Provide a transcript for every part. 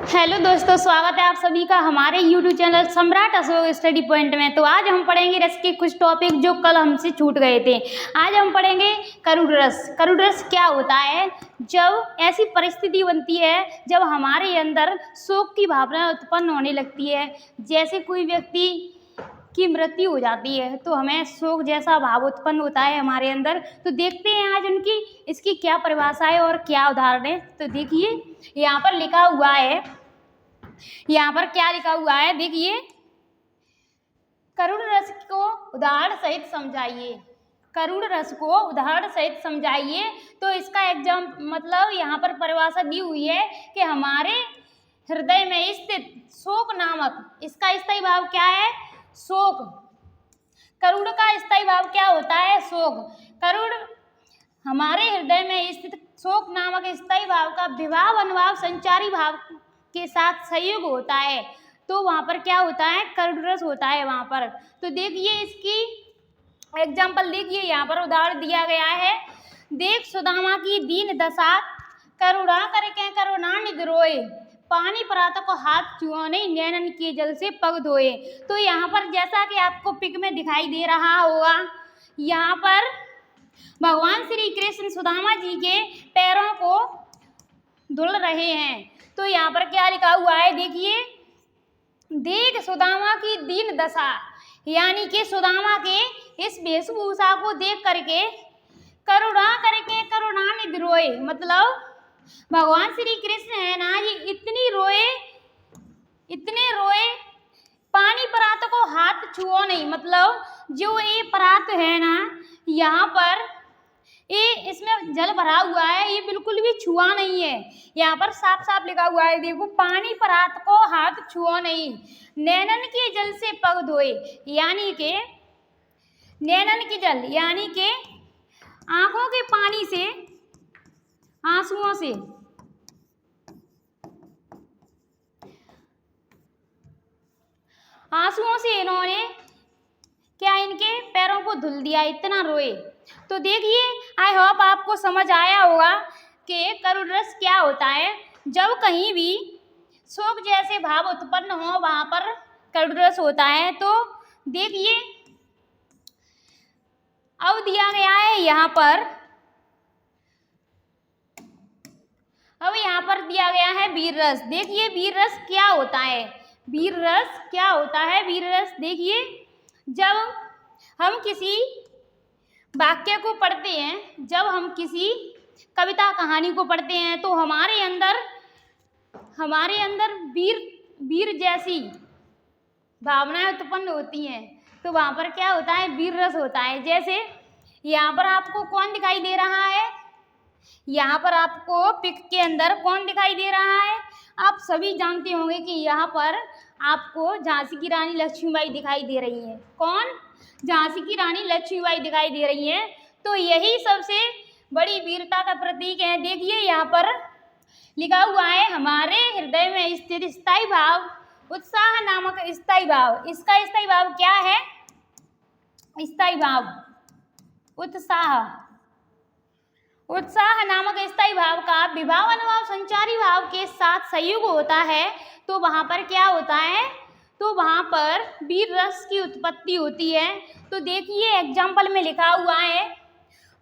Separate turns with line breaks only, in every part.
Hello दोस्तों, स्वागत है आप सभी का हमारे YouTube चैनल सम्राट अशोक स्टडी पॉइंट में। तो आज हम पढ़ेंगे रस के कुछ टॉपिक जो कल हमसे छूट गए थे। आज हम पढ़ेंगे करुड़ रस। करुड़ रस क्या होता है? जब ऐसी परिस्थिति बनती है जब हमारे अंदर शोक की भावना उत्पन्न होने लगती है, जैसे कोई व्यक्ति की मृत्यु हो जाती है तो हमें शोक जैसा भाव उत्पन्न होता है हमारे अंदर। तो देखते हैं आज इसकी क्या परिभाषा है और क्या उदाहरण है। तो देखिए यहाँ पर लिखा हुआ है, यहाँ पर क्या लिखा हुआ है देखिए, करुण रस को उदाहरण सहित समझाइए। करुण रस को उदाहरण सहित समझाइए। तो इसका एग्जाम मतलब यहाँ पर परिभाषा दी हुई है कि हमारे हृदय में स्थित शोक नामक, इसका स्थायी भाव क्या है? शोक। करुण का स्थायी भाव क्या होता है? शोक। करुण हमारे हृदय में स्थित शोक नामक स्थायी भाव का विभाव अनुभाव संचारी भाव के साथ संयोग होता है। तो वहाँ पर क्या होता है? करुण रस होता है वहाँ पर। तो देखिए इसकी एग्जाम्पल, देखिए यहाँ पर उदाहरण दिया गया है। देख सुदामा की दीन दशा, करुणा करके करुणा निधि रोए, पानी परात को हाथ छुओ नहीं, नैनन के जल से पग धोए। तो यहाँ पर जैसा कि आपको पिक में दिखाई दे रहा होगा, यहाँ पर भगवान श्री कृष्ण सुदामा जी के पैरों को धुल रहे हैं। तो यहाँ पर क्या लिखा हुआ है देखिए, देख सुदामा की दीन दशा, यानी कि सुदामा के इस वेशभूषा को देख करके करुणा करके करुणा निधि रोए, मतलब भगवान श्री कृष्ण है ना, ये इतने रोए, पानी परात को हाथ छुओ नहीं, मतलब जो ये परात है ना, यहाँ पर ये इसमें जल भरा हुआ है, ये बिल्कुल भी छुआ नहीं है। यहाँ पर साफ साफ लिखा हुआ है, देखो, पानी परात को हाथ छुओ नहीं, नैनन के जल से पग धोए, यानी के नैनन के जल यानी के आंखों के पानी से, आंसुओं से इन्होंने क्या इनके पैरों को धुल दिया, इतना रोए। तो देखिए, आई होप आपको समझ आया होगा कि करुण रस क्या होता है। जब कहीं भी शोक जैसे भाव उत्पन्न हो वहाँ पर करुण रस होता है। तो देखिए अब दिया गया है यहाँ पर, अब यहाँ पर दिया गया है वीर रस। देखिए वीर रस क्या होता है? वीर रस क्या होता है? वीर रस देखिए, जब हम किसी वाक्य को पढ़ते हैं, जब हम किसी कविता कहानी को पढ़ते हैं, तो हमारे अंदर वीर जैसी भावनाएं उत्पन्न होती हैं। तो वहाँ पर क्या होता है? वीर रस होता है। जैसे यहाँ पर आपको कौन दिखाई दे रहा है? यहाँ पर आपको पिक के अंदर कौन दिखाई दे रहा है? आप सभी जानते होंगे कि यहाँ पर आपको झांसी की रानी लक्ष्मीबाई दिखाई दे रही है। कौन? झांसी की रानी लक्ष्मीबाई दिखाई दे रही है। तो यही सबसे बड़ी वीरता का प्रतीक है। देखिए यहाँ पर लिखा हुआ है, हमारे हृदय में स्थित स्थायी भाव उत्साह नामक स्थायी भाव। इसका स्थायी भाव क्या है? स्थायी भाव उत्साह नामक स्थायी भाव का विभाव अनुभाव संचारी भाव के साथ संयोग होता है। तो वहाँ पर क्या होता है? तो वहाँ पर वीर रस की उत्पत्ति होती है। तो देखिए एग्जाम्पल में लिखा हुआ है,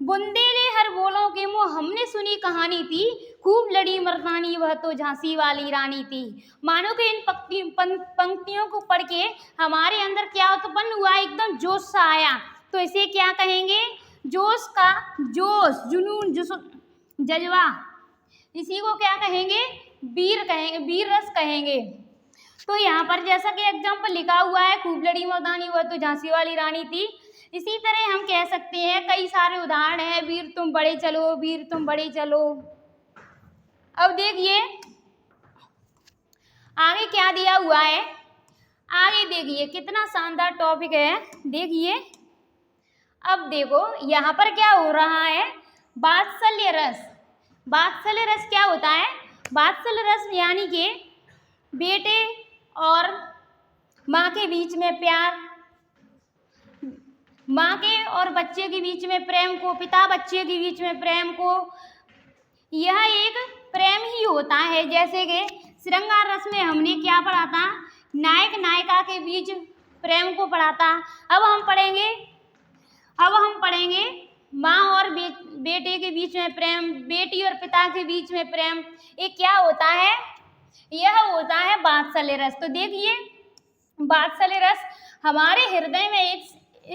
बुंदेले हर बोलों के मुँह हमने सुनी कहानी थी, खूब लड़ी मर्दानी वह तो झांसी वाली रानी थी। मानो कि इन पंक्तियों को पढ़ के हमारे अंदर क्या उत्पन्न हुआ? एकदम जोश सा आया। तो इसे क्या कहेंगे? जोश, जुनून, जज्बा, इसी को क्या कहेंगे? वीर कहेंगे, वीर रस कहेंगे। तो यहाँ पर जैसा कि एग्जाम्पल लिखा हुआ है, खूब लड़ी मर्दानी वह तो झांसी वाली रानी थी। इसी तरह हम कह सकते हैं, कई सारे उदाहरण हैं, वीर तुम बड़े चलो, वीर तुम बड़े चलो। अब देखिए आगे क्या दिया हुआ है, आगे देखिए कितना शानदार टॉपिक है। देखिए अब देखो यहाँ पर क्या हो रहा है, वात्सल्य रस। वात्सल्य रस क्या होता है? वात्सल्य रस यानी कि बेटे और माँ के बीच में प्यार, माँ के और बच्चे के बीच में प्रेम को, पिता बच्चे के बीच में प्रेम को, यह एक प्रेम ही होता है। जैसे कि श्रृंगार रस में हमने क्या पढ़ा था? नायक नायिका के बीच प्रेम को पढ़ा था। अब हम पढ़ेंगे माँ और बेटे के बीच में प्रेम, बेटी और पिता के बीच में प्रेम। ये क्या होता है? यह होता है वात्सल्य रस। तो देखिए, वात्सल्य रस हमारे हृदय में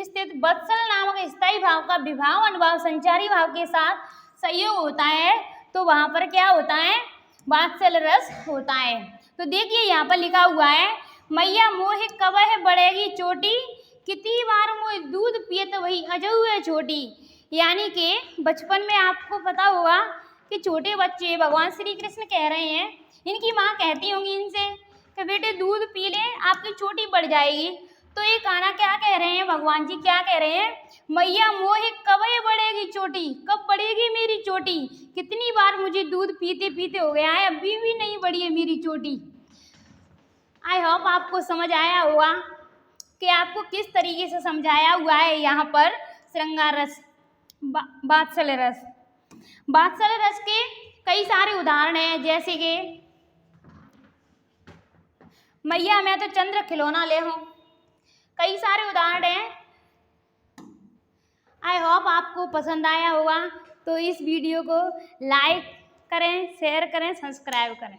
स्थित वत्सल नामक स्थायी भाव का विभाव अनुभाव संचारी भाव के साथ संयोग होता है, तो वहाँ पर क्या होता है? वात्सल्य रस होता है। तो देखिए यहाँ पर लिखा हुआ है, मैया मोहे कबह बढ़ेगी चोटी, कितनी बार मोहे दूध पियत वही अजऊ है छोटी। यानी कि बचपन में आपको पता होगा कि छोटे बच्चे भगवान श्री कृष्ण कह रहे हैं, इनकी माँ कहती होंगी इनसे कि बेटे दूध पी ले, आपकी चोटी बढ़ जाएगी। तो ये गाना क्या कह रहे हैं? भगवान जी क्या कह रहे हैं? मैया मोहे कब बढ़ेगी चोटी, कब बढ़ेगी मेरी चोटी, कितनी बार मुझे दूध पीते पीते हो गया है, अभी भी नहीं बढ़ी है मेरी चोटी। आई होप आपको समझ आया होगा कि आपको किस तरीके से समझाया हुआ है यहाँ पर श्रृंगार रस, वात्सल्य रस। वात्सल्य रस के कई सारे उदाहरण हैं, जैसे कि मैया मैं तो चंद्र खिलौना ले हूँ, कई सारे उदाहरण हैं। आई होप आपको पसंद आया होगा, तो इस वीडियो को लाइक करें, शेयर करें, सब्सक्राइब करें।